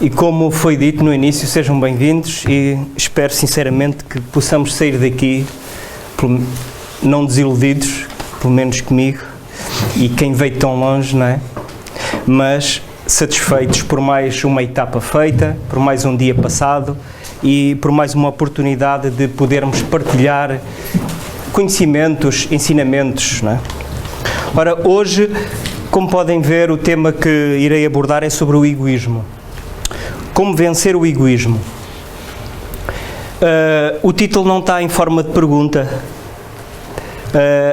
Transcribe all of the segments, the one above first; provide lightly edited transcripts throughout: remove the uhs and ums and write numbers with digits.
E como foi dito no início, sejam bem-vindos e espero sinceramente que possamos sair daqui não desiludidos, pelo menos comigo, e quem veio tão longe, não é? Mas satisfeitos por mais uma etapa feita, por mais um dia passado e por mais uma oportunidade de podermos partilhar conhecimentos, ensinamentos, não é? Ora, hoje, como podem ver, o tema que irei abordar é sobre o egoísmo. Como vencer o egoísmo? O título não está em forma de pergunta,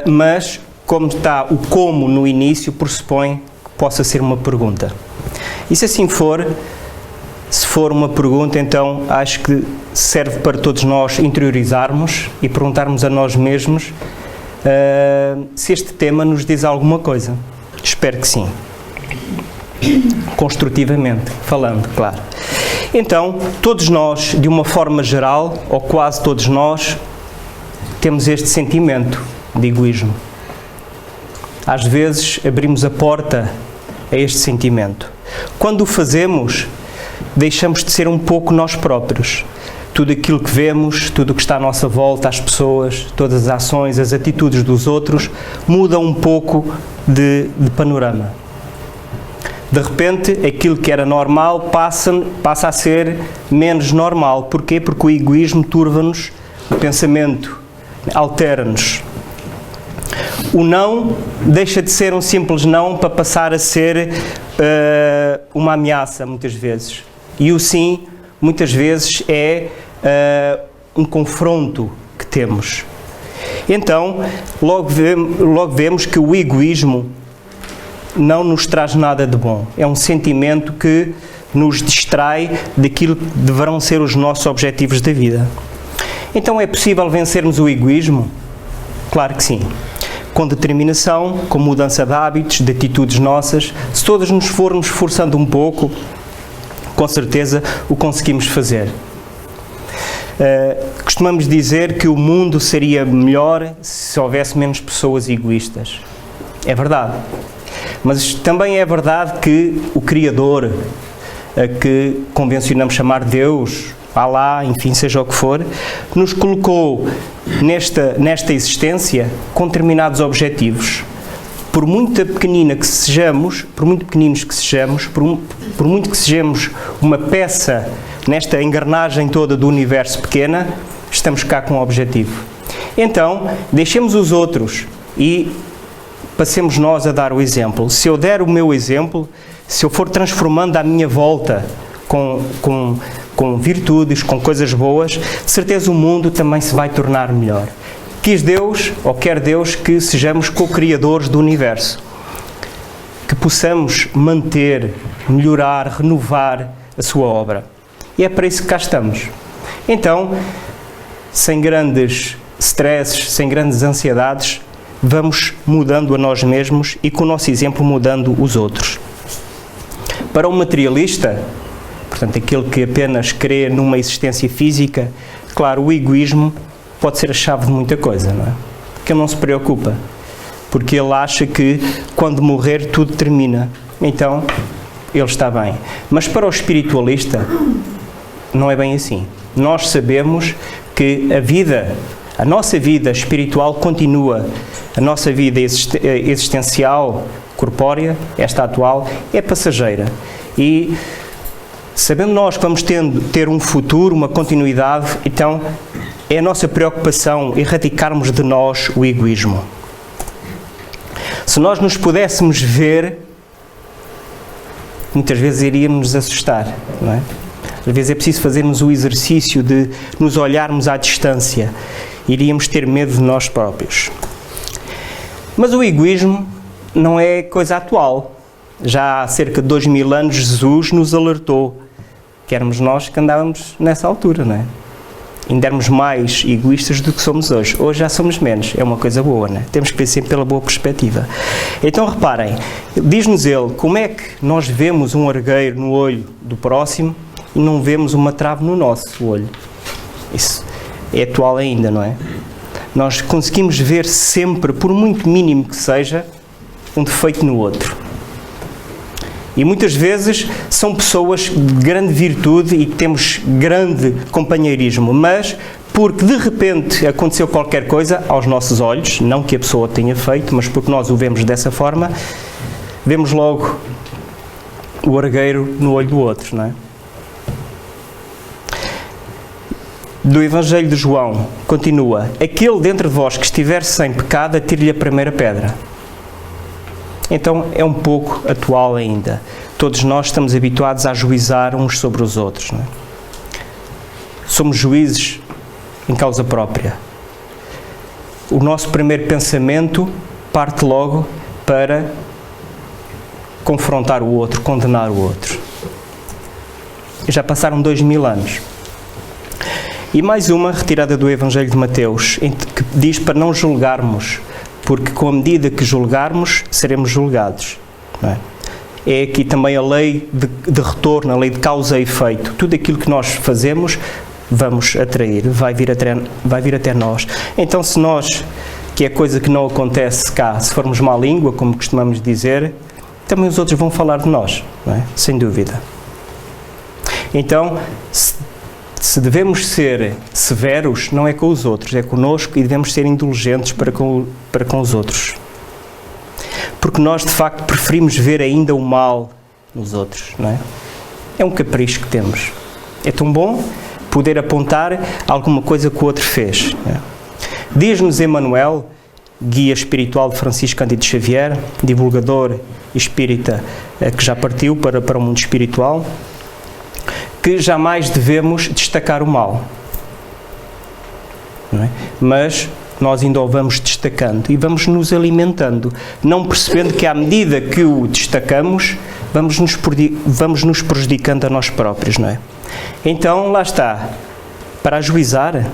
mas como está o como no início, pressupõe que possa ser uma pergunta. E se assim for, se for uma pergunta, então acho que serve para todos nós interiorizarmos e perguntarmos a nós mesmos se este tema nos diz alguma coisa. Espero que sim. Construtivamente falando, claro. Então, todos nós, de uma forma geral, ou quase todos nós, temos este sentimento de egoísmo. Às vezes, abrimos a porta a este sentimento. Quando o fazemos, deixamos de ser um pouco nós próprios. Tudo aquilo que vemos, tudo o que está à nossa volta, as pessoas, todas as ações, as atitudes dos outros, mudam um pouco de panorama. De repente, aquilo que era normal passa a ser menos normal. Porquê? Porque o egoísmo turva-nos o pensamento, altera-nos. O não deixa de ser um simples não para passar a ser uma ameaça, muitas vezes. E o sim, muitas vezes, é um confronto que temos. Então, logo vemos que o egoísmo não nos traz nada de bom. É um sentimento que nos distrai daquilo que deverão ser os nossos objetivos da vida. Então, é possível vencermos o egoísmo? Claro que sim. Com determinação, com mudança de hábitos, de atitudes nossas, se todos nos formos esforçando um pouco, com certeza o conseguimos fazer. Costumamos dizer que o mundo seria melhor se houvesse menos pessoas egoístas. É verdade. Mas também é verdade que o Criador, que convencionamos chamar Deus, Alá, enfim, seja o que for, nos colocou nesta existência com determinados objetivos. Por muito pequeninos que sejamos, por muito que sejamos uma peça nesta engrenagem toda do universo pequena, estamos cá com um objetivo. Então, deixemos os outros e passemos nós a dar o exemplo. Se eu der o meu exemplo, se eu for transformando à minha volta com virtudes, com coisas boas, de certeza o mundo também se vai tornar melhor. Quis Deus, ou quer Deus, que sejamos co-criadores do universo. Que possamos manter, melhorar, renovar a sua obra. E é para isso que cá estamos. Então, sem grandes stresses, sem grandes ansiedades, vamos mudando a nós mesmos e, com o nosso exemplo, mudando os outros. Para o materialista, portanto, aquele que apenas crê numa existência física, claro, o egoísmo pode ser a chave de muita coisa, não é? Porque ele não se preocupa, porque ele acha que quando morrer tudo termina, então ele está bem. Mas para o espiritualista não é bem assim. Nós sabemos que a nossa vida espiritual continua, a nossa vida existencial, corpórea, esta atual, é passageira. E sabendo nós que vamos ter um futuro, uma continuidade, então é a nossa preocupação erradicarmos de nós o egoísmo. Se nós nos pudéssemos ver, muitas vezes iríamos nos assustar, não é? Às vezes é preciso fazermos o exercício de nos olharmos à distância. Iríamos ter medo de nós próprios. Mas o egoísmo não é coisa atual. Já há cerca de 2000 anos Jesus nos alertou que éramos nós que andávamos nessa altura, não é? Ainda éramos mais egoístas do que somos hoje. Hoje já somos menos. É uma coisa boa, não é? Temos que ver sempre pela boa perspectiva. Então reparem, diz-nos ele, como é que nós vemos um argueiro no olho do próximo e não vemos uma trave no nosso olho? Isso é atual ainda, não é? Nós conseguimos ver sempre, por muito mínimo que seja, um defeito no outro. E muitas vezes são pessoas de grande virtude e que temos grande companheirismo, mas porque de repente aconteceu qualquer coisa aos nossos olhos, não que a pessoa tenha feito, mas porque nós o vemos dessa forma, vemos logo o argueiro no olho do outro, não é? Do Evangelho de João, continua: aquele dentre vós que estiver sem pecado, atire-lhe a primeira pedra. Então é um pouco atual ainda. Todos nós estamos habituados a ajuizar uns sobre os outros, não é? Somos juízes em causa própria. O nosso primeiro pensamento parte logo para confrontar o outro, condenar o outro. E já passaram 2000 anos. E mais uma retirada do Evangelho de Mateus, que diz para não julgarmos, porque com a medida que julgarmos, seremos julgados. Não é? É aqui também a lei de retorno, a lei de causa e efeito. Tudo aquilo que nós fazemos, vamos atrair, vai vir até nós. Então, se nós, que é coisa que não acontece cá, se formos má língua, como costumamos dizer, também os outros vão falar de nós, não é? Sem dúvida. Então, se devemos ser severos, não é com os outros, é connosco, e devemos ser indulgentes para com os outros. Porque nós, de facto, preferimos ver ainda o mal nos outros, não é? É um capricho que temos. É tão bom poder apontar alguma coisa que o outro fez. Não é? Diz-nos Emmanuel, guia espiritual de Francisco Cândido Xavier, divulgador espírita que já partiu para o mundo espiritual, que jamais devemos destacar o mal, não é? Mas nós ainda o vamos destacando e vamos nos alimentando, não percebendo que à medida que o destacamos, vamos nos prejudicando a nós próprios, não é? Então, lá está, para ajuizar,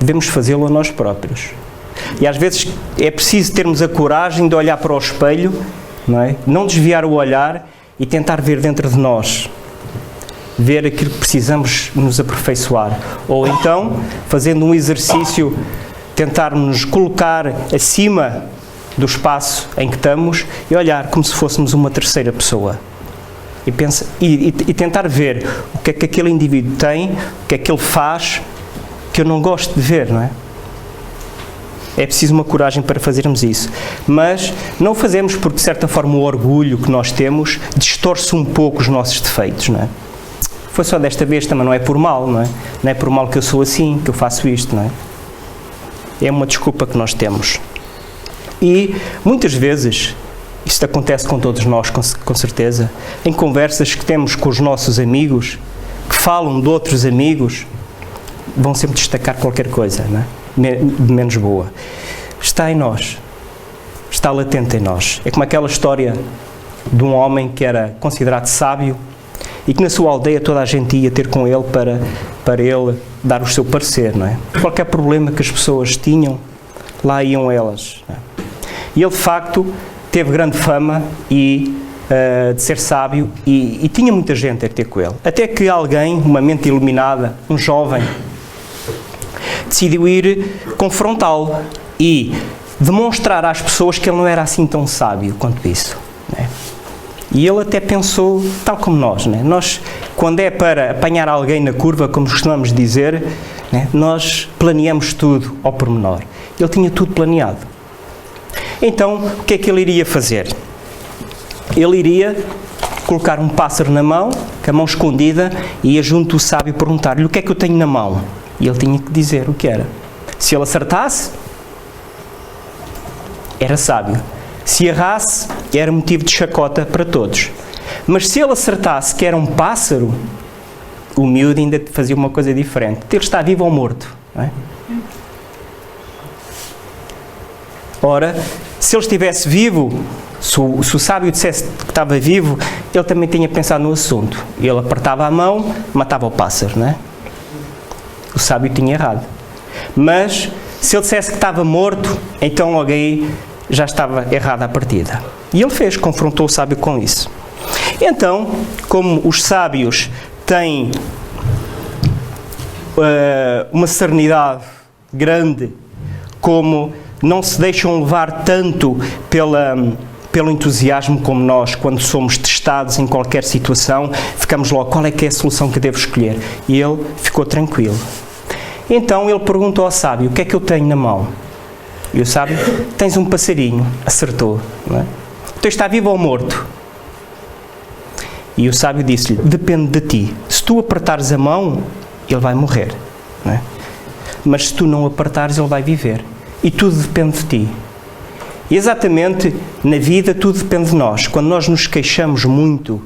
devemos fazê-lo a nós próprios. E às vezes é preciso termos a coragem de olhar para o espelho, não é? Não desviar o olhar e tentar ver dentro de nós, ver aquilo que precisamos nos aperfeiçoar. Ou então, fazendo um exercício, tentarmos nos colocar acima do espaço em que estamos e olhar como se fôssemos uma terceira pessoa. E tentar ver o que é que aquele indivíduo tem, o que é que ele faz, que eu não gosto de ver, não é? É preciso uma coragem para fazermos isso. Mas não o fazemos porque, de certa forma, o orgulho que nós temos distorce um pouco os nossos defeitos, não é? Foi só desta vez, também não é por mal, não é? Não é por mal que eu sou assim, que eu faço isto, não é? É uma desculpa que nós temos. E, muitas vezes, isto acontece com todos nós, com certeza, em conversas que temos com os nossos amigos, que falam de outros amigos, vão sempre destacar qualquer coisa, não é? De menos boa. Está em nós. Está latente em nós. É como aquela história de um homem que era considerado sábio e que na sua aldeia toda a gente ia ter com ele para ele dar o seu parecer, não é? Qualquer problema que as pessoas tinham, lá iam elas. Não é? E ele, de facto, teve grande fama de ser sábio e tinha muita gente a ter com ele. Até que alguém, uma mente iluminada, um jovem, decidiu ir confrontá-lo e demonstrar às pessoas que ele não era assim tão sábio quanto isso. Não é? E ele até pensou, tal como nós, né? Nós, quando é para apanhar alguém na curva, como costumamos dizer, né? Nós planeamos tudo ao pormenor. Ele tinha tudo planeado. Então, o que é que ele iria fazer? Ele iria colocar um pássaro na mão, com a mão escondida, e ia junto do sábio perguntar-lhe: o que é que eu tenho na mão? E ele tinha que dizer o que era. Se ele acertasse, era sábio. Se errasse, era motivo de chacota para todos. Mas se ele acertasse que era um pássaro, o miúdo ainda fazia uma coisa diferente. Ele está vivo ou morto? Não é? Ora, se ele estivesse vivo, se o sábio dissesse que estava vivo, ele também tinha pensado no assunto. Ele apertava a mão, matava o pássaro, não é? O sábio tinha errado. Mas, se ele dissesse que estava morto, então alguém já estava errado à partida. E ele confrontou o sábio com isso. Então, como os sábios têm uma serenidade grande, como não se deixam levar tanto pelo entusiasmo como nós, quando somos testados em qualquer situação, ficamos logo, qual é que é a solução que devo escolher? E ele ficou tranquilo. Então ele perguntou ao sábio, o que é que eu tenho na mão? E o sábio, tens um passarinho. Acertou, não é? Então está vivo ou morto? E o sábio disse-lhe, depende de ti. Se tu apertares a mão, ele vai morrer, não é? Mas se tu não apertares, ele vai viver. E tudo depende de ti. E exatamente na vida tudo depende de nós. Quando nós nos queixamos muito,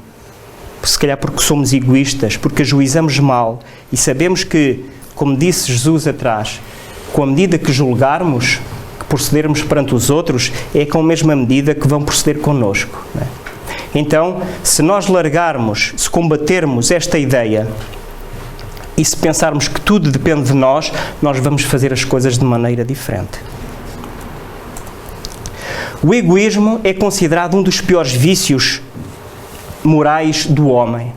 se calhar porque somos egoístas, porque ajuizamos mal e sabemos que, como disse Jesus atrás, com a medida que julgarmos, que procedermos perante os outros, é com a mesma medida que vão proceder connosco, não é? Então, se nós largarmos, se combatermos esta ideia e se pensarmos que tudo depende de nós, nós vamos fazer as coisas de maneira diferente. O egoísmo é considerado um dos piores vícios morais do homem.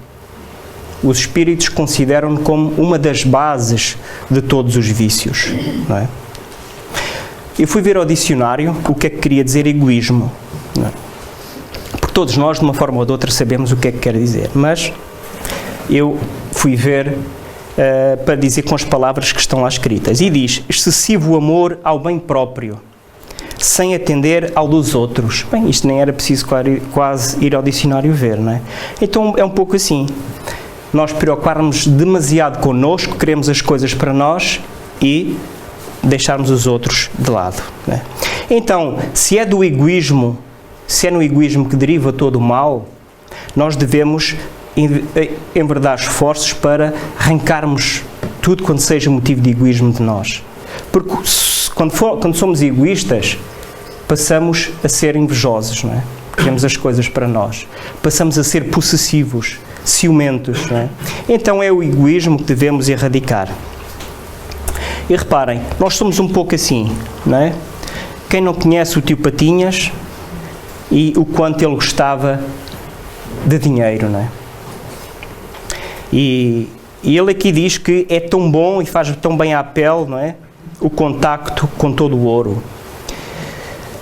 Os espíritos consideram-no como uma das bases de todos os vícios, não é? Eu fui ver ao dicionário o que é que queria dizer egoísmo, não é? Porque todos nós, de uma forma ou de outra, sabemos o que é que quer dizer, mas eu fui ver para dizer com as palavras que estão lá escritas. E diz, excessivo amor ao bem próprio, sem atender ao dos outros. Bem, isto nem era preciso quase ir ao dicionário ver, não é? Então é um pouco assim. Nós preocuparmos demasiado connosco, queremos as coisas para nós e deixarmos os outros de lado, não é? Então, se é do egoísmo, se é no egoísmo que deriva todo o mal, nós devemos enverdar esforços para arrancarmos tudo quando seja motivo de egoísmo de nós. Porque quando somos egoístas, passamos a ser invejosos, não é? Queremos as coisas para nós. Passamos a ser possessivos, ciumentos, não é? Então é o egoísmo que devemos erradicar. E reparem, nós somos um pouco assim, não é? Quem não conhece o tio Patinhas e o quanto ele gostava de dinheiro, não é? E ele aqui diz que é tão bom e faz tão bem à pele, não é? O contacto com todo o ouro.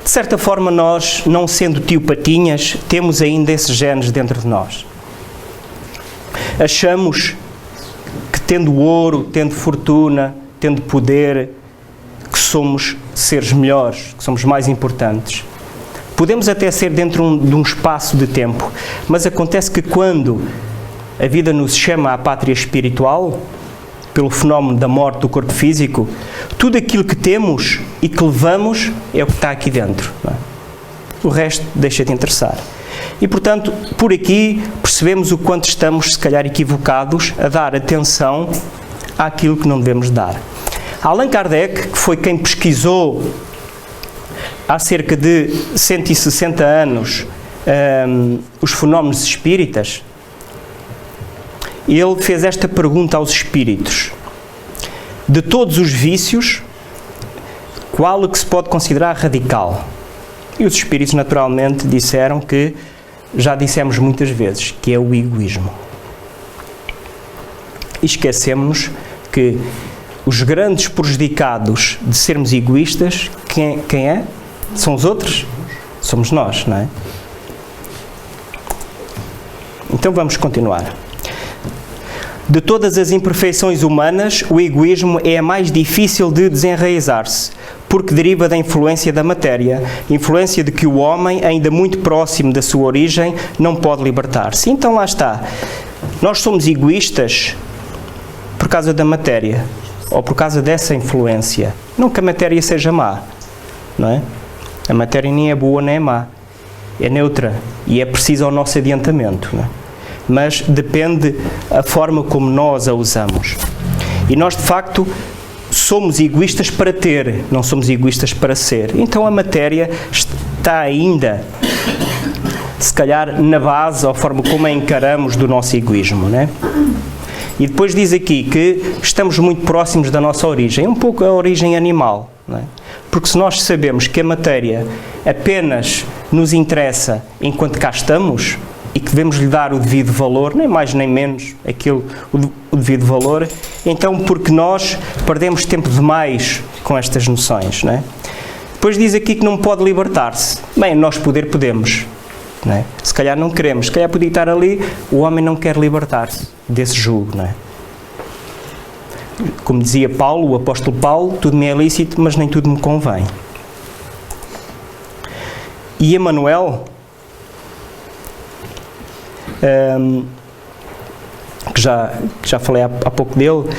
De certa forma, nós, não sendo tio Patinhas, temos ainda esses genes dentro de nós. Achamos que tendo ouro, tendo fortuna, tendo poder, que somos seres melhores, que somos mais importantes. Podemos até ser dentro de um espaço de tempo, mas acontece que quando a vida nos chama à pátria espiritual, pelo fenómeno da morte do corpo físico, tudo aquilo que temos e que levamos é o que está aqui dentro, não é? O resto deixa de interessar. E, portanto, por aqui percebemos o quanto estamos, se calhar, equivocados a dar atenção àquilo que não devemos dar. Allan Kardec, que foi quem pesquisou há cerca de 160 anos os fenómenos espíritas, ele fez esta pergunta aos espíritos: de todos os vícios, qual o que se pode considerar radical? E os espíritos naturalmente disseram que, já dissemos muitas vezes, que é o egoísmo. E esquecemos que os grandes prejudicados de sermos egoístas, quem é? São os outros? Somos nós, não é? Então vamos continuar. De todas as imperfeições humanas, o egoísmo é a mais difícil de desenraizar-se, porque deriva da influência da matéria, influência de que o homem, ainda muito próximo da sua origem, não pode libertar-se. Então lá está. Nós somos egoístas por causa da matéria, ou por causa dessa influência. Não que a matéria seja má, não é? A matéria nem é boa nem é má. É neutra e é precisa ao nosso adiantamento, não é? Mas depende a forma como nós a usamos. E nós, de facto, somos egoístas para ter, não somos egoístas para ser. Então a matéria está ainda, se calhar, na base, ou forma como a encaramos do nosso egoísmo, não é? E depois diz aqui que estamos muito próximos da nossa origem, um pouco a origem animal, não é? Porque se nós sabemos que a matéria apenas nos interessa enquanto cá estamos, e que devemos lhe dar o devido valor, nem mais nem menos o devido valor, então porque nós perdemos tempo demais com estas noções, não é? Depois diz aqui que não pode libertar-se. Bem, nós podemos, não é? Se Se calhar não queremos, se calhar podia estar ali, o homem não quer libertar-se desse jugo, não é? Como dizia Paulo, o apóstolo Paulo, tudo me é lícito, mas nem tudo me convém. E Emmanuel, que já falei há pouco dele,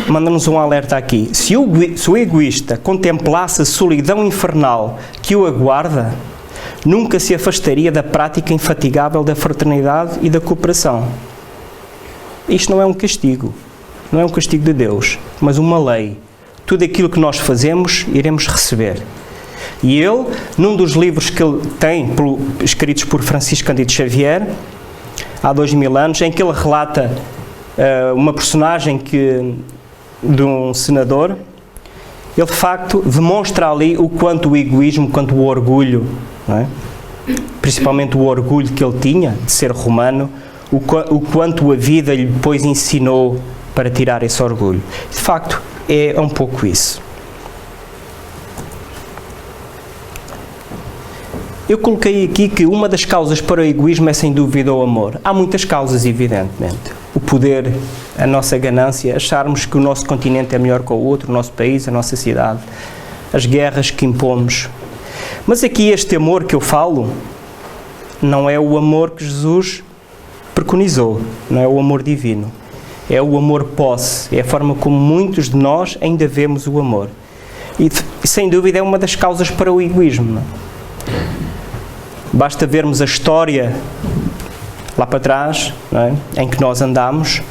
manda-nos um alerta aqui. Se o egoísta contemplasse a solidão infernal que o aguarda, nunca se afastaria da prática infatigável da fraternidade e da cooperação. Isto não é um castigo, não é um castigo de Deus, mas uma lei. Tudo aquilo que nós fazemos, iremos receber. E ele, num dos livros que ele tem, escritos por Francisco Cândido Xavier, há 2000 anos, em que ele relata uma personagem de um senador, ele de facto demonstra ali o quanto o egoísmo, quanto o orgulho, não é? Principalmente o orgulho que ele tinha de ser romano, o quanto a vida lhe depois ensinou para tirar esse orgulho. De facto, é um pouco isso. Eu coloquei aqui que uma das causas para o egoísmo é sem dúvida o amor. Há muitas causas, evidentemente. O poder, a nossa ganância, acharmos que o nosso continente é melhor que o outro, o nosso país, a nossa cidade, as guerras que impomos. Mas aqui este amor que eu falo não é o amor que Jesus preconizou, não é o amor divino. É o amor posse, é a forma como muitos de nós ainda vemos o amor. E sem dúvida é uma das causas para o egoísmo, não é? Basta vermos a história lá para trás, não é? Em que nós andamos.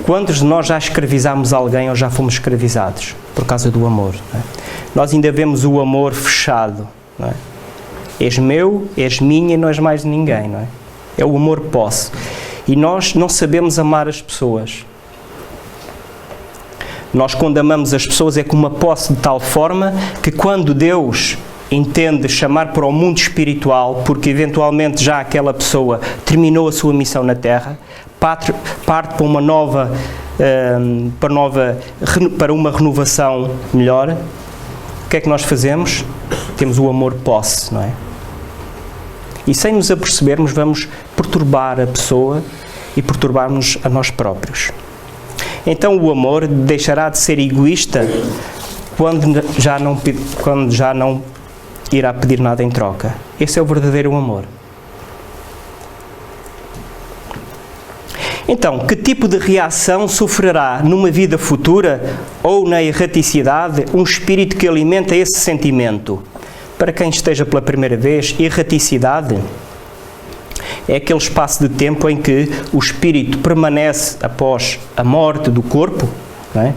Quantos de nós já escravizámos alguém ou já fomos escravizados por causa do amor? Não é? Nós ainda vemos o amor fechado. Não é? És meu, és minha e não és mais de ninguém. Não é? É o amor posse. E nós não sabemos amar as pessoas. Nós, quando amamos as pessoas, é com uma posse de tal forma que quando Deus entende chamar para o mundo espiritual, porque eventualmente já aquela pessoa terminou a sua missão na Terra, parte para uma nova, para uma renovação melhor, o que é que nós fazemos? Temos o amor posse, não é? E sem nos apercebermos, vamos perturbar a pessoa e perturbar-nos a nós próprios. Então o amor deixará de ser egoísta quando já não irá pedir nada em troca. Esse é o verdadeiro amor. Então, que tipo de reação sofrerá numa vida futura ou na erraticidade um espírito que alimenta esse sentimento? Para quem esteja pela primeira vez, erraticidade é aquele espaço de tempo em que o espírito permanece após a morte do corpo, não é?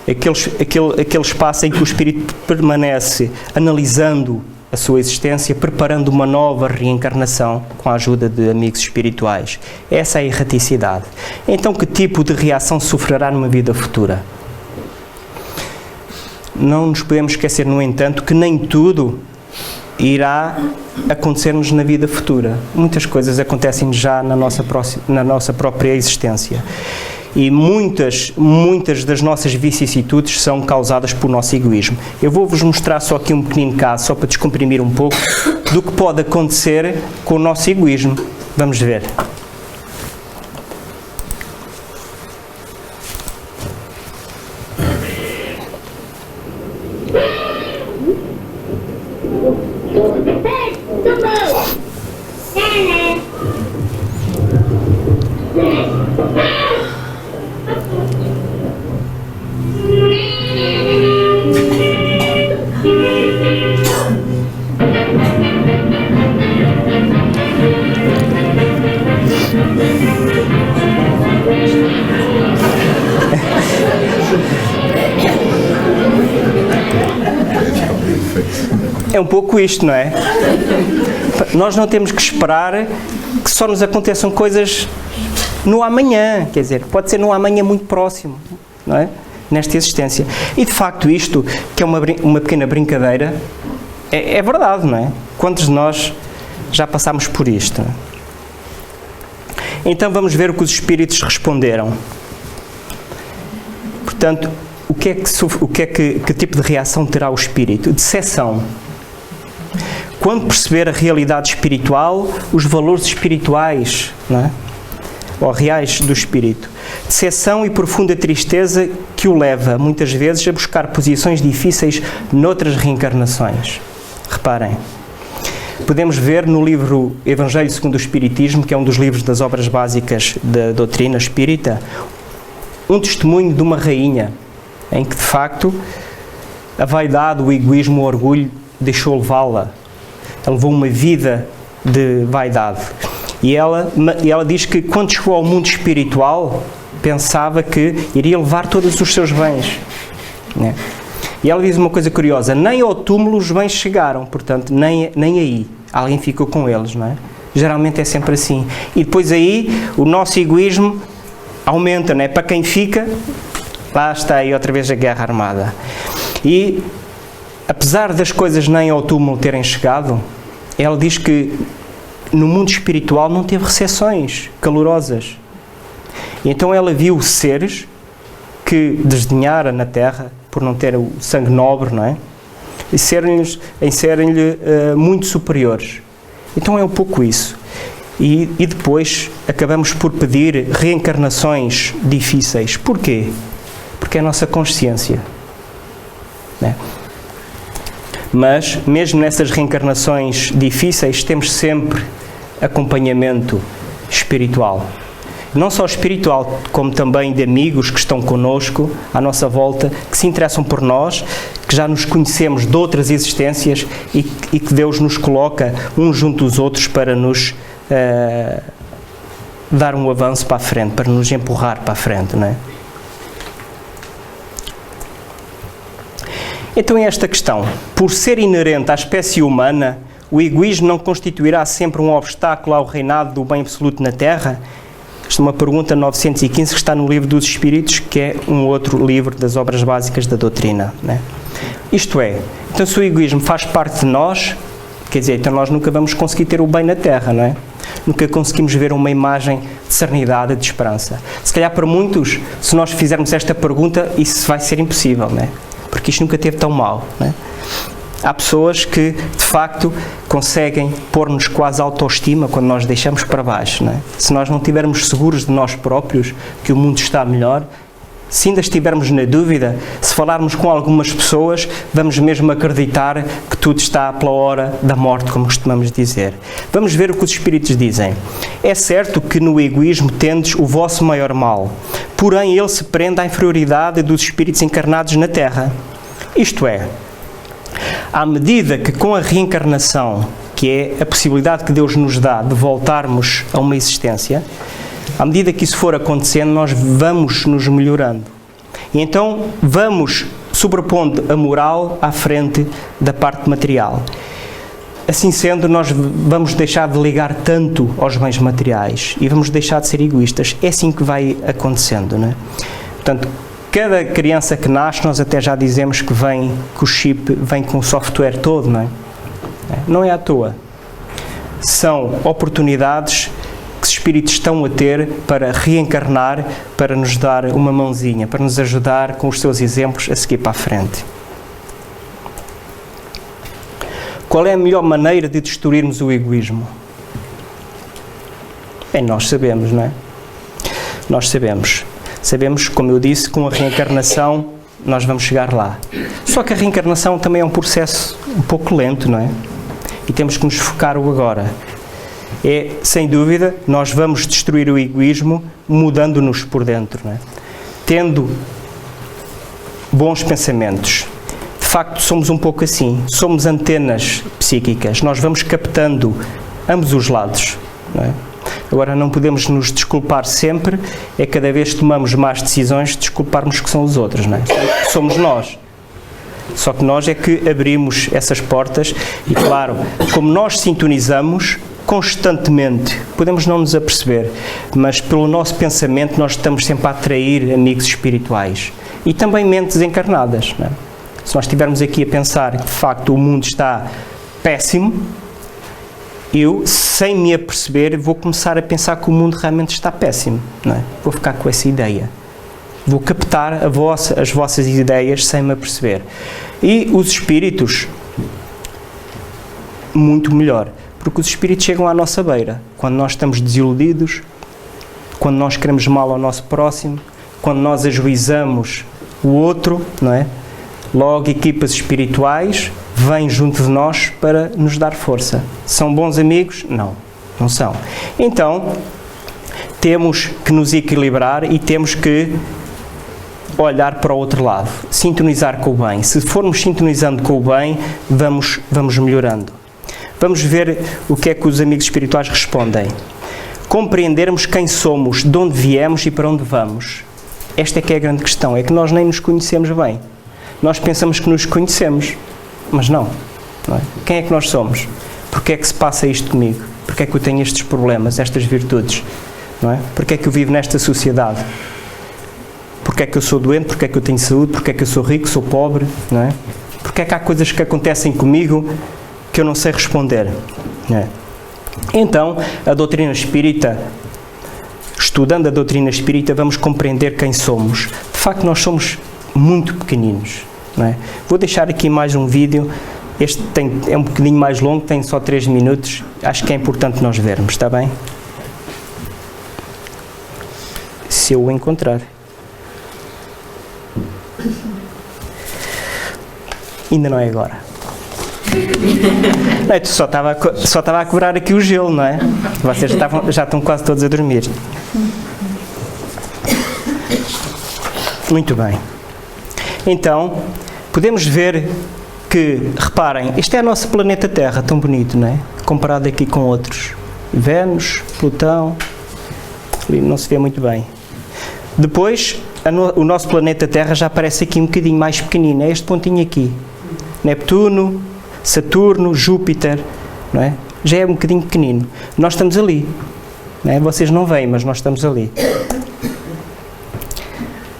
Aquele espaço em que o espírito permanece analisando a sua existência, preparando uma nova reencarnação com a ajuda de amigos espirituais. Essa é a erraticidade. Então, que tipo de reação sofrerá numa vida futura? Não nos podemos esquecer, no entanto, que nem tudo irá acontecer-nos na vida futura. Muitas coisas acontecem já na nossa própria existência. E muitas das nossas vicissitudes são causadas por nosso egoísmo. Eu vou-vos mostrar só aqui um pequenino caso, só para descomprimir um pouco, do que pode acontecer com o nosso egoísmo. Vamos ver. É um pouco isto, não é? Nós não temos que esperar que só nos aconteçam coisas no amanhã, quer dizer, pode ser no amanhã muito próximo, não é? Nesta existência. E de facto isto, que é uma pequena brincadeira, é verdade, não é? Quantos de nós já passámos por isto? Então vamos ver o que os espíritos responderam. Portanto, que tipo de reação terá o espírito? Decepção. quando perceber a realidade espiritual, os valores espirituais, não é? Ou reais do espírito. Decepção e profunda tristeza que o leva, muitas vezes, a buscar posições difíceis noutras reencarnações. Reparem, podemos ver no livro Evangelho segundo o Espiritismo, que é um dos livros das obras básicas da doutrina espírita, um testemunho de uma rainha, em que, de facto, a vaidade, o egoísmo, o orgulho deixou levá-la. Ela levou uma vida de vaidade. E ela diz que, quando chegou ao mundo espiritual, pensava que iria levar todos os seus bens, né? E ela diz uma coisa curiosa: nem ao túmulo os bens chegaram, portanto, nem aí. Alguém ficou com eles, não é? Geralmente é sempre assim. E depois aí, o nosso egoísmo aumenta, não é? Para quem fica, lá está aí outra vez a guerra armada. E, apesar das coisas nem ao túmulo terem chegado, ela diz que no mundo espiritual não teve recepções calorosas. E então ela viu seres que desdenhara na Terra por não ter o sangue nobre, não é? E serem-lhe muito superiores. Então é um pouco isso. E depois acabamos por pedir reencarnações difíceis. Porquê? Porque é a nossa consciência, não é? Mas, mesmo nessas reencarnações difíceis, temos sempre acompanhamento espiritual. Não só espiritual, como também de amigos que estão connosco, à nossa volta, que se interessam por nós, que já nos conhecemos de outras existências e que Deus nos coloca uns junto dos outros para nos dar um avanço para a frente, para nos empurrar para a frente, não é? Então é esta questão: por ser inerente à espécie humana, o egoísmo não constituirá sempre um obstáculo ao reinado do bem absoluto na Terra? Esta é uma pergunta 915 que está no Livro dos Espíritos, que é um outro livro das obras básicas da doutrina, né? Isto é, então se o egoísmo faz parte de nós, quer dizer, então nós nunca vamos conseguir ter o bem na Terra, não é? Nunca conseguimos ver uma imagem de serenidade, de esperança. Se calhar para muitos, se nós fizermos esta pergunta, isso vai ser impossível, não é? Porque isto nunca teve tão mal, não é? Há pessoas que, de facto, conseguem pôr-nos quase autoestima quando nós deixamos para baixo, não é? Se nós não estivermos seguros de nós próprios, que o mundo está melhor, se ainda estivermos na dúvida, se falarmos com algumas pessoas, vamos mesmo acreditar que tudo está pela hora da morte, como costumamos dizer. Vamos ver o que os Espíritos dizem. É certo que no egoísmo tendes o vosso maior mal, porém ele se prende à inferioridade dos espíritos encarnados na Terra. Isto é, à medida que com a reencarnação, que é a possibilidade que Deus nos dá de voltarmos a uma existência, à medida que isso for acontecendo, nós vamos nos melhorando. E então vamos sobrepondo a moral à frente da parte material. Assim sendo, nós vamos deixar de ligar tanto aos bens materiais e vamos deixar de ser egoístas. É assim que vai acontecendo, não é? Portanto, cada criança que nasce, nós até já dizemos que o chip vem com o software todo, não é? Não é à toa. São oportunidades que os espíritos estão a ter para reencarnar, para nos dar uma mãozinha, para nos ajudar com os seus exemplos a seguir para a frente. Qual é a melhor maneira de destruirmos o egoísmo? Bem, nós sabemos, não é? Nós sabemos. Sabemos, como eu disse, com a reencarnação nós vamos chegar lá. Só que a reencarnação também é um processo um pouco lento, não é? E temos que nos focar o agora. É, sem dúvida, nós vamos destruir o egoísmo mudando-nos por dentro, não é? Tendo bons pensamentos. De facto, somos um pouco assim. Somos antenas psíquicas. Nós vamos captando ambos os lados, não é? Agora, não podemos nos desculpar sempre, é cada vez que tomamos más decisões, desculparmos que são os outros, não é? Somos nós. Só que nós é que abrimos essas portas e, claro, como nós sintonizamos constantemente, podemos não nos aperceber, mas pelo nosso pensamento nós estamos sempre a atrair amigos espirituais e também mentes encarnadas, não é? Se nós estivermos aqui a pensar que, de facto, o mundo está péssimo, eu, sem me aperceber, vou começar a pensar que o mundo realmente está péssimo, não é? Vou ficar com essa ideia. Vou captar as vossas ideias sem me aperceber. E os espíritos muito melhor. Porque os espíritos chegam à nossa beira quando nós estamos desiludidos, quando nós queremos mal ao nosso próximo, quando nós ajuizamos o outro, não é? Logo, equipas espirituais vêm junto de nós para nos dar força. São bons amigos? Não, não são. Então, temos que nos equilibrar e temos que olhar para o outro lado, sintonizar com o bem. Se formos sintonizando com o bem, vamos melhorando. Vamos ver o que é que os amigos espirituais respondem. Compreendermos quem somos, de onde viemos e para onde vamos. Esta é que é a grande questão, é que nós nem nos conhecemos bem. Nós pensamos que nos conhecemos, mas não é? Quem é que nós somos? Porquê é que se passa isto comigo? Porquê é que eu tenho estes problemas, estas virtudes? Não é? Porquê é que eu vivo nesta sociedade? Porquê é que eu sou doente? Porquê é que eu tenho saúde? Porquê é que eu sou rico? Sou pobre? Não é? Porquê é que há coisas que acontecem comigo que eu não sei responder? Não é? Então, a doutrina espírita, estudando a doutrina espírita, vamos compreender quem somos. De facto, nós somos muito pequeninos. Não é? Vou deixar aqui mais um vídeo. Este é um bocadinho mais longo, tem só 3 minutos. Acho que é importante nós vermos, está bem? Se eu o encontrar. Ainda não é agora. Não, tu só estava a quebrar aqui o gelo, não é? Vocês já estão quase todos a dormir. Muito bem. Então, podemos ver que, reparem, este é o nosso planeta Terra, tão bonito, não é? Comparado aqui com outros. Vênus, Plutão, ali não se vê muito bem. Depois, o nosso planeta Terra já aparece aqui um bocadinho mais pequenino, é este pontinho aqui. Neptuno, Saturno, Júpiter, não é? Já é um bocadinho pequenino. Nós estamos ali, não é? Vocês não veem, mas nós estamos ali.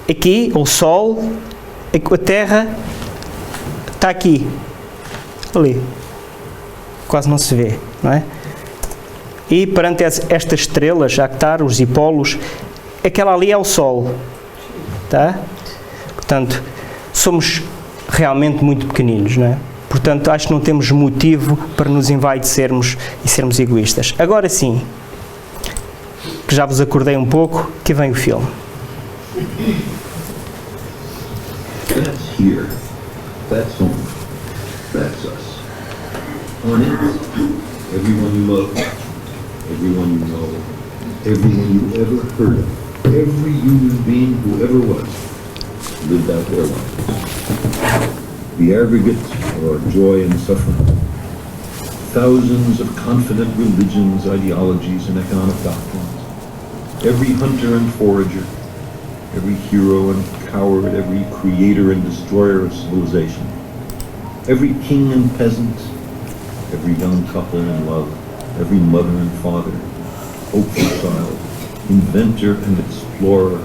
Aqui, o Sol, a Terra está aqui, ali. Quase não se vê, não é? E perante estas estrelas, Actaros e Polos, aquela ali é o Sol, tá? Portanto, somos realmente muito pequeninos, não é? Portanto, acho que não temos motivo para nos envaidecermos e sermos egoístas. Agora sim, que já vos acordei um pouco, que vem o filme. That's here. That's home. That's us. On it, everyone you love, everyone you know, everyone you ever heard of, every human being who ever was, lived out their lives. The aggregate of our joy and suffering. Thousands of confident religions, ideologies, and economic doctrines. Every hunter and forager, every hero and coward, every creator and destroyer of civilization. Every king and peasant, every young couple in love, every mother and father, hopeful child, inventor and explorer,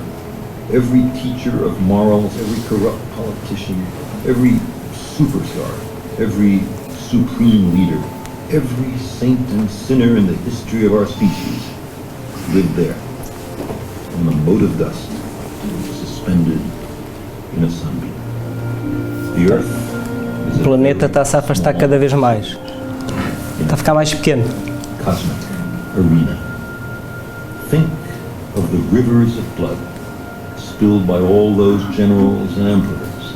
every teacher of morals, every corrupt politician, every superstar, every supreme leader, every saint and sinner in the history of our species lived there, on a mote of dust, suspended in a sunbeam. The earth is O planeta está-se a afastar cada vez mais. Está a ficar mais pequeno. cosmic arena. Think of the rivers of blood spilled by all those generals and emperors,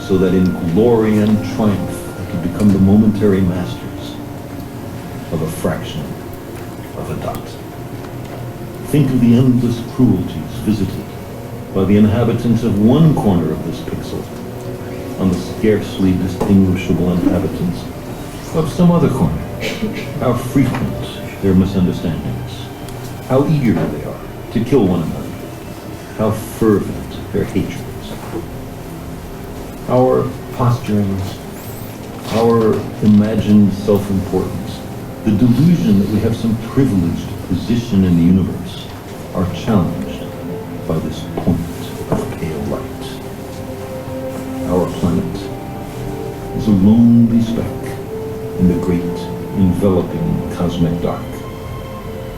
so that in glory and triumph they could become the momentary masters of a fraction of a dot. Think of the endless cruelties visited by the inhabitants of one corner of this pixel on the scarcely distinguishable inhabitants of some other corner. How frequent their misunderstandings, how eager they are to kill one another, how fervent their hatreds. Our posturings, our imagined self-importance, the delusion that we have some privileged position in the universe, are challenged by this point of pale light. Our planet is a lonely speck in the great enveloping cosmic dark.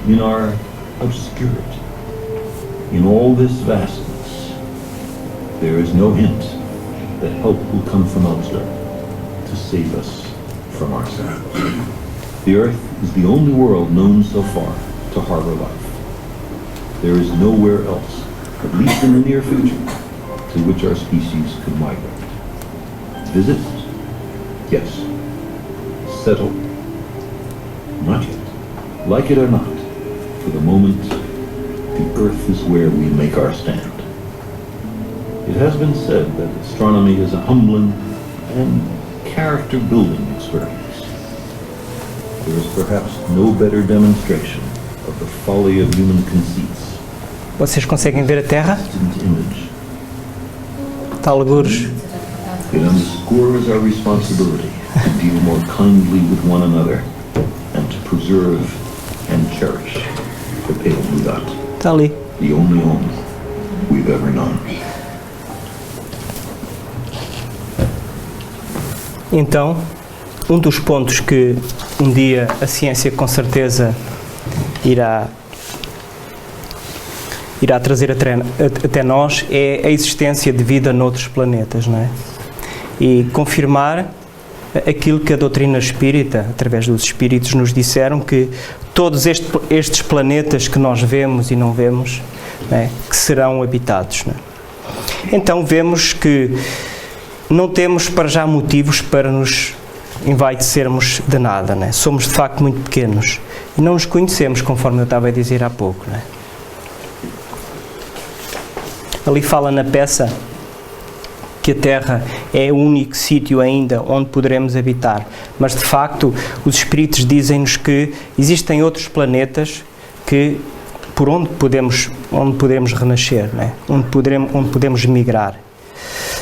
In our obscurity, in all this vastness, there is no hint that help will come from elsewhere to save us from ourselves. The Earth is the only world known so far to harbor life. There is nowhere else, at least in the near future, to which our species could migrate. Visit? Yes. Settle? Not yet. Like it or not, for the moment, the Earth is where we make our stand. It has been said that astronomy is a humbling and character-building experience. There is perhaps no better demonstration of the folly of human conceits. Vocês conseguem ver a Terra? Distant image. Está algures. It underscores our responsibility to deal more kindly with one another and to preserve and cherish the Pale Blue Dot, Está ali. the only home we've ever known. Então, um dos pontos que um dia a ciência com certeza irá trazer até nós é a existência de vida noutros planetas, não é? E confirmar aquilo que a doutrina espírita, através dos espíritos, nos disseram, que todos estes planetas que nós vemos e não vemos, não é? Que serão habitados, não é? Então vemos que não temos para já motivos para nos envaidecermos de nada, não é? Somos de facto muito pequenos e não nos conhecemos, conforme eu estava a dizer há pouco, não é? Ali fala na peça que a Terra é o único sítio ainda onde poderemos habitar, mas de facto os espíritos dizem-nos que existem outros planetas que por onde podemos renascer, não é? Onde podemos migrar,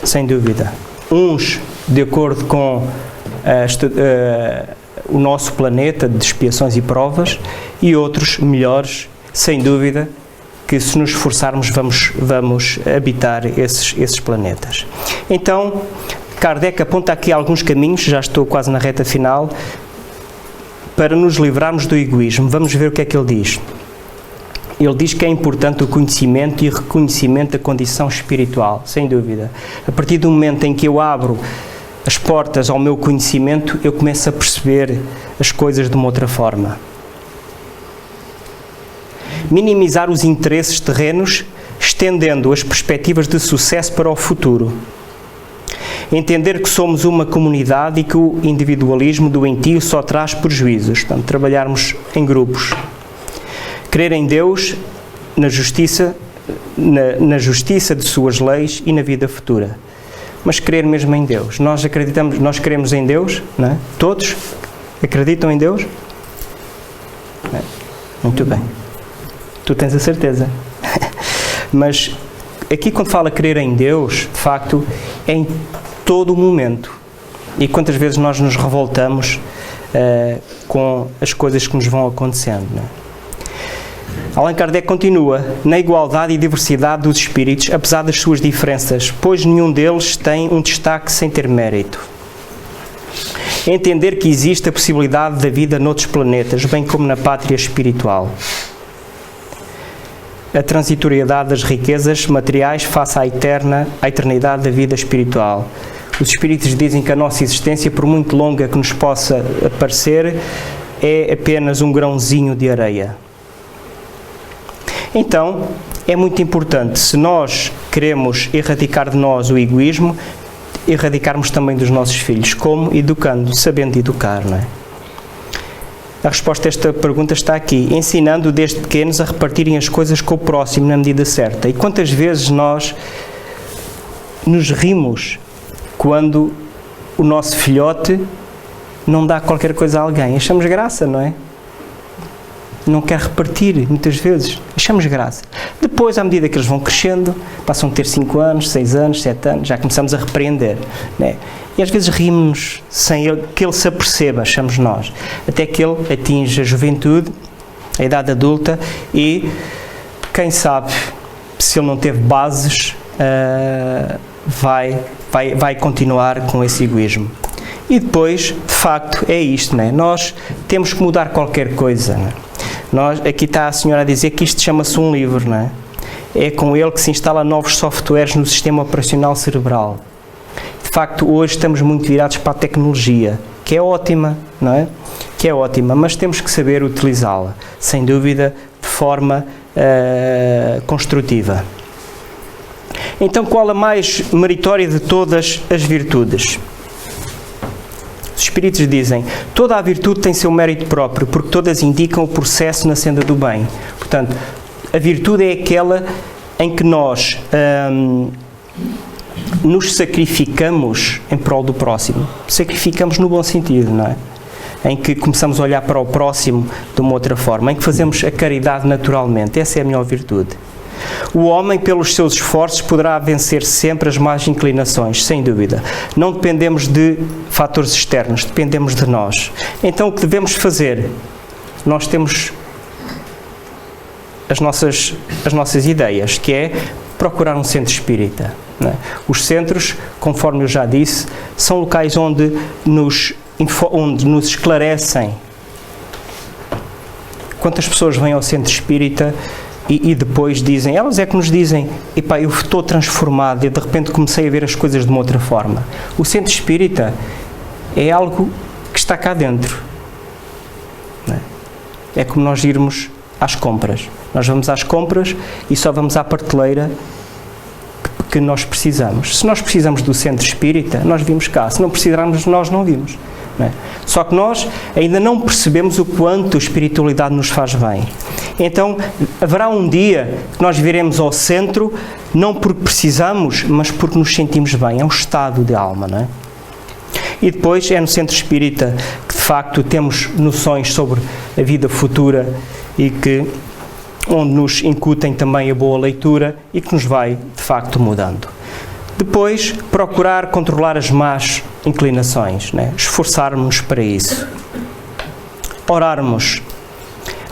sem dúvida. Uns de acordo com o nosso planeta de expiações e provas, e outros melhores, sem dúvida, que se nos esforçarmos vamos habitar esses planetas. Então, Kardec aponta aqui alguns caminhos, já estou quase na reta final, para nos livrarmos do egoísmo. Vamos ver o que é que ele diz. Ele diz que é importante o conhecimento e reconhecimento da condição espiritual, sem dúvida. A partir do momento em que eu abro as portas ao meu conhecimento, eu começo a perceber as coisas de uma outra forma. Minimizar os interesses terrenos, estendendo as perspectivas de sucesso para o futuro. Entender que somos uma comunidade e que o individualismo doentio só traz prejuízos. Portanto, trabalharmos em grupos. Crer em Deus, na justiça de suas leis e na vida futura. Mas crer mesmo em Deus. Nós cremos em Deus, não é? Todos acreditam em Deus? Não é? Muito bem. Tu tens a certeza. Mas aqui quando fala crer em Deus, de facto, é em todo o momento. E quantas vezes nós nos revoltamos com as coisas que nos vão acontecendo, não é? Allan Kardec continua, na igualdade e diversidade dos espíritos, apesar das suas diferenças, pois nenhum deles tem um destaque sem ter mérito. Entender que existe a possibilidade da vida noutros planetas, bem como na pátria espiritual. A transitoriedade das riquezas materiais face à eternidade da vida espiritual. Os espíritos dizem que a nossa existência, por muito longa que nos possa parecer, é apenas um grãozinho de areia. Então, é muito importante, se nós queremos erradicar de nós o egoísmo, erradicarmos também dos nossos filhos. Como? Educando, sabendo educar, não é? A resposta a esta pergunta está aqui, ensinando desde pequenos a repartirem as coisas com o próximo na medida certa. E quantas vezes nós nos rimos quando o nosso filhote não dá qualquer coisa a alguém? Achamos graça, não é? Não quer repartir, muitas vezes. Achamos graça. Depois, à medida que eles vão crescendo, passam a ter 5 anos, 6 anos, 7 anos, já começamos a repreender, não é? E às vezes rimos sem que ele se aperceba, achamos nós. Até que ele atinge a juventude, a idade adulta e, quem sabe, se ele não teve bases, vai continuar com esse egoísmo. E depois, de facto, é isto, não é? Nós temos que mudar qualquer coisa, não é? Aqui está a senhora a dizer que isto chama-se um livro, não é? É com ele que se instala novos softwares no sistema operacional cerebral. De facto, hoje estamos muito virados para a tecnologia que é ótima, não é? Que é ótima, mas temos que saber utilizá-la, sem dúvida, de forma construtiva. Então, qual a mais meritória de todas as virtudes? Os Espíritos dizem, toda a virtude tem seu mérito próprio, porque todas indicam o processo na senda do bem. Portanto, a virtude é aquela em que nós nos sacrificamos em prol do próximo. Sacrificamos no bom sentido, não é? Em que começamos a olhar para o próximo de uma outra forma, em que fazemos a caridade naturalmente. Essa é a melhor virtude. O homem, pelos seus esforços, poderá vencer sempre as más inclinações, sem dúvida. Não dependemos de fatores externos, dependemos de nós. Então, o que devemos fazer? Nós temos as nossas ideias, que é procurar um centro espírita, não é? Os centros, conforme eu já disse, são locais onde nos esclarecem. Quantas pessoas vêm ao centro espírita e depois dizem, elas é que nos dizem, epá, eu estou transformado e de repente comecei a ver as coisas de uma outra forma. O centro espírita é algo que está cá dentro. Não é? É como nós irmos às compras. Nós vamos às compras e só vamos à prateleira que nós precisamos. Se nós precisamos do centro espírita, nós vimos cá. Se não precisarmos, nós não vimos. Não é? Só que nós ainda não percebemos o quanto a espiritualidade nos faz bem. Então, haverá um dia que nós viremos ao centro, não porque precisamos, mas porque nos sentimos bem. É um estado de alma, não é? E depois é no centro espírita que, de facto, temos noções sobre a vida futura e que, onde nos incutem também a boa leitura e que nos vai, de facto, mudando. Depois, procurar controlar as más inclinações, né? Esforçarmos-nos para isso. Orarmos.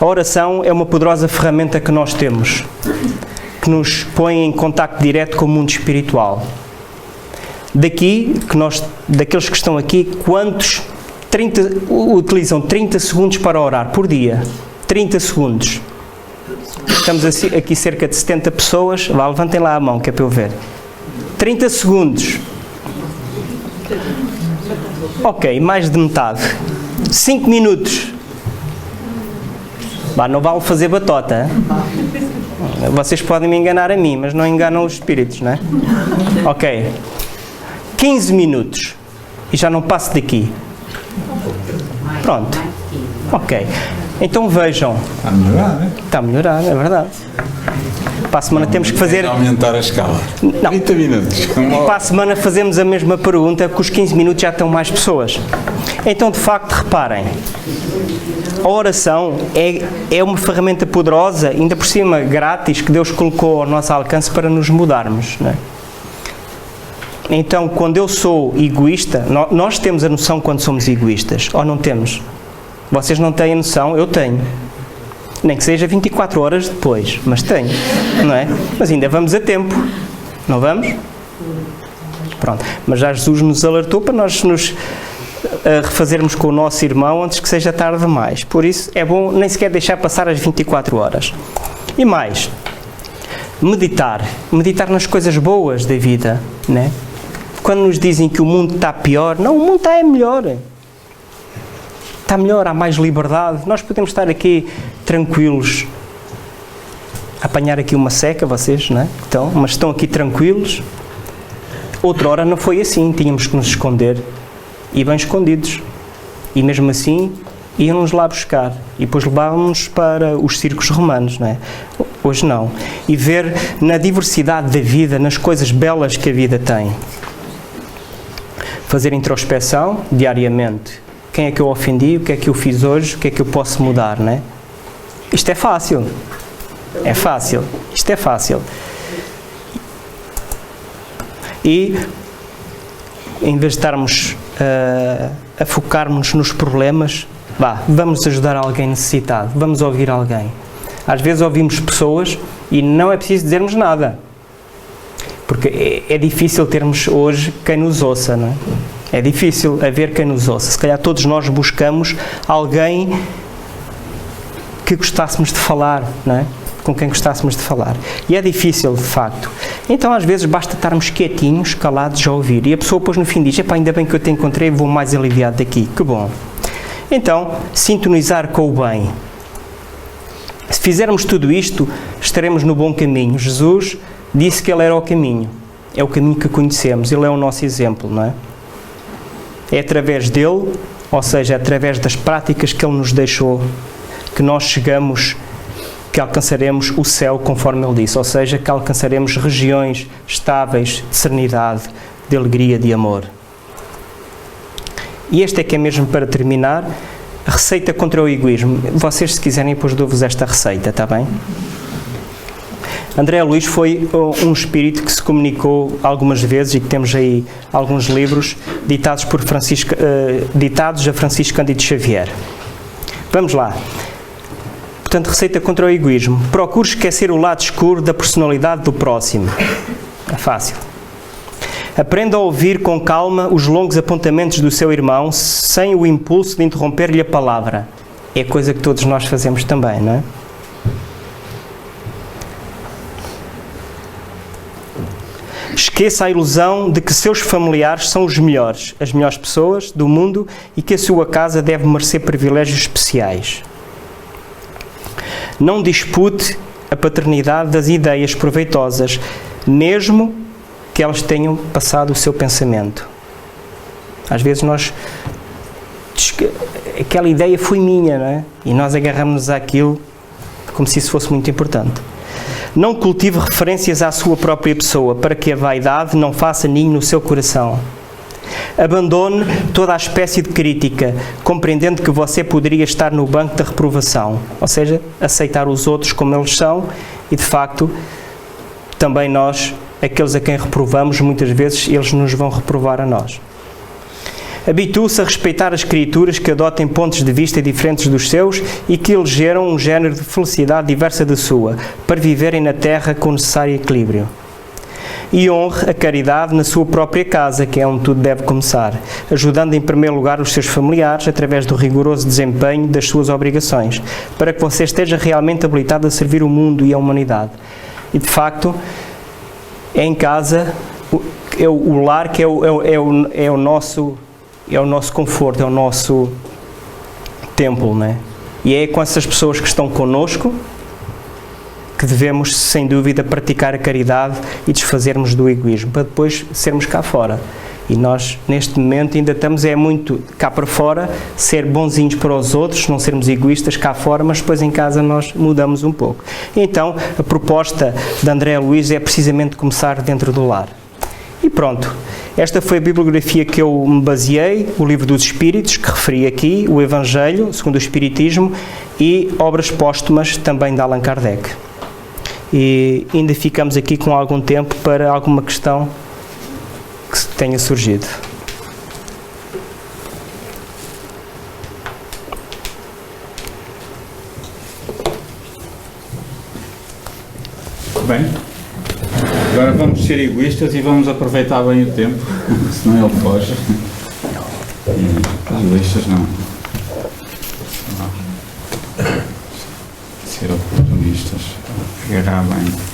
A oração é uma poderosa ferramenta que nós temos, que nos põe em contacto direto com o mundo espiritual. Daqueles que estão aqui, quantos utilizam 30 segundos para orar por dia? 30 segundos. Estamos aqui cerca de 70 pessoas. Vá, levantem lá a mão, que é para eu ver. 30 segundos. Ok, mais de metade. 5 minutos. Bah, não vale fazer batota. Hein? Vocês podem me enganar a mim, mas não enganam os espíritos, não é? Ok. 15 minutos. E já não passo daqui. Pronto. Ok. Então vejam. Está a melhorar, não é? Está a melhorar, é verdade. Para a semana temos que fazer... aumentar a escala. Não. 30 minutos. Para a semana fazemos a mesma pergunta, que os 15 minutos já estão mais pessoas. Então, de facto, reparem, a oração é uma ferramenta poderosa, ainda por cima grátis, que Deus colocou ao nosso alcance para nos mudarmos, não é? Então, quando eu sou egoísta, nós temos a noção quando somos egoístas, ou não temos? Vocês não têm a noção, eu tenho. Nem que seja 24 horas depois, mas tenho, não é? Mas ainda vamos a tempo, não vamos? Pronto, mas já Jesus nos alertou para nós nos refazermos com o nosso irmão antes que seja tarde demais. Por isso é bom nem sequer deixar passar as 24 horas. E mais, meditar nas coisas boas da vida, né? Quando nos dizem que o mundo está pior, não, o mundo está melhor. Está melhor, há mais liberdade. Nós podemos estar aqui tranquilos, apanhar aqui uma seca, vocês, não é? Então, mas estão aqui tranquilos. Outra hora não foi assim, tínhamos que nos esconder, e bem escondidos. E mesmo assim, iam-nos lá buscar. E depois levávamos para os circos romanos, não é? Hoje não. E ver na diversidade da vida, nas coisas belas que a vida tem. Fazer introspeção diariamente. Quem é que eu ofendi? O que é que eu fiz hoje? O que é que eu posso mudar, não é? Isto é fácil. É fácil. Isto é fácil. E, em vez de estarmos a focarmos nos problemas, vamos ajudar alguém necessitado. Vamos ouvir alguém. Às vezes ouvimos pessoas e não é preciso dizermos nada. Porque é difícil termos hoje quem nos ouça, não é? É difícil haver quem nos ouça. Se calhar todos nós buscamos alguém que gostássemos de falar, não é? Com quem gostássemos de falar. E é difícil, de facto. Então, às vezes, basta estarmos quietinhos, calados, a ouvir. E a pessoa depois no fim diz, epá, ainda bem que eu te encontrei, vou mais aliviado daqui. Que bom. Então, sintonizar com o bem. Se fizermos tudo isto, estaremos no bom caminho. Jesus disse que Ele era o caminho. É o caminho que conhecemos. Ele é o nosso exemplo, não é? É através dele, ou seja, através das práticas que Ele nos deixou, que nós chegamos, que alcançaremos o céu, conforme Ele disse. Ou seja, que alcançaremos regiões estáveis de serenidade, de alegria, de amor. E este é que é mesmo, para terminar, a receita contra o egoísmo. Vocês, se quiserem, depois dou-vos esta receita, está bem? André Luiz foi um espírito que se comunicou algumas vezes e que temos aí alguns livros ditados a Francisco Cândido Xavier. Vamos lá. Portanto, receita contra o egoísmo. Procure esquecer o lado escuro da personalidade do próximo. É fácil. Aprenda a ouvir com calma os longos apontamentos do seu irmão, sem o impulso de interromper-lhe a palavra. É coisa que todos nós fazemos também, não é? Esqueça a ilusão de que seus familiares são os melhores, as melhores pessoas do mundo e que a sua casa deve merecer privilégios especiais. Não dispute a paternidade das ideias proveitosas, mesmo que elas tenham passado o seu pensamento. Às vezes aquela ideia foi minha, não é? E nós agarramos-nos àquilo como se isso fosse muito importante. Não cultive referências à sua própria pessoa, para que a vaidade não faça ninho no seu coração. Abandone toda a espécie de crítica, compreendendo que você poderia estar no banco da reprovação, ou seja, aceitar os outros como eles são e, de facto, também nós, aqueles a quem reprovamos, muitas vezes eles nos vão reprovar a nós. Habitue-se a respeitar as Escrituras que adotem pontos de vista diferentes dos seus e que elegeram um género de felicidade diversa da sua, para viverem na terra com o necessário equilíbrio. E honre a caridade na sua própria casa, que é onde tudo deve começar, ajudando em primeiro lugar os seus familiares através do rigoroso desempenho das suas obrigações, para que você esteja realmente habilitado a servir o mundo e a humanidade. E, de facto, é em casa, é o lar que é o nosso conforto, é o nosso templo, não é? E é com essas pessoas que estão connosco que devemos, sem dúvida, praticar a caridade e desfazermos do egoísmo, para depois sermos cá fora. E nós, neste momento, ainda estamos muito cá para fora, ser bonzinhos para os outros, não sermos egoístas cá fora, mas depois em casa nós mudamos um pouco. Então, a proposta de André Luiz é precisamente começar dentro do lar. E pronto, esta foi a bibliografia que eu me baseei, o Livro dos Espíritos, que referi aqui, o Evangelho, segundo o Espiritismo, e obras póstumas também de Allan Kardec. E ainda ficamos aqui com algum tempo para alguma questão que tenha surgido. Bem, agora vamos ser egoístas e vamos aproveitar bem o tempo, senão ele foge. Egoístas não. Ser oportunistas, agarrar bem.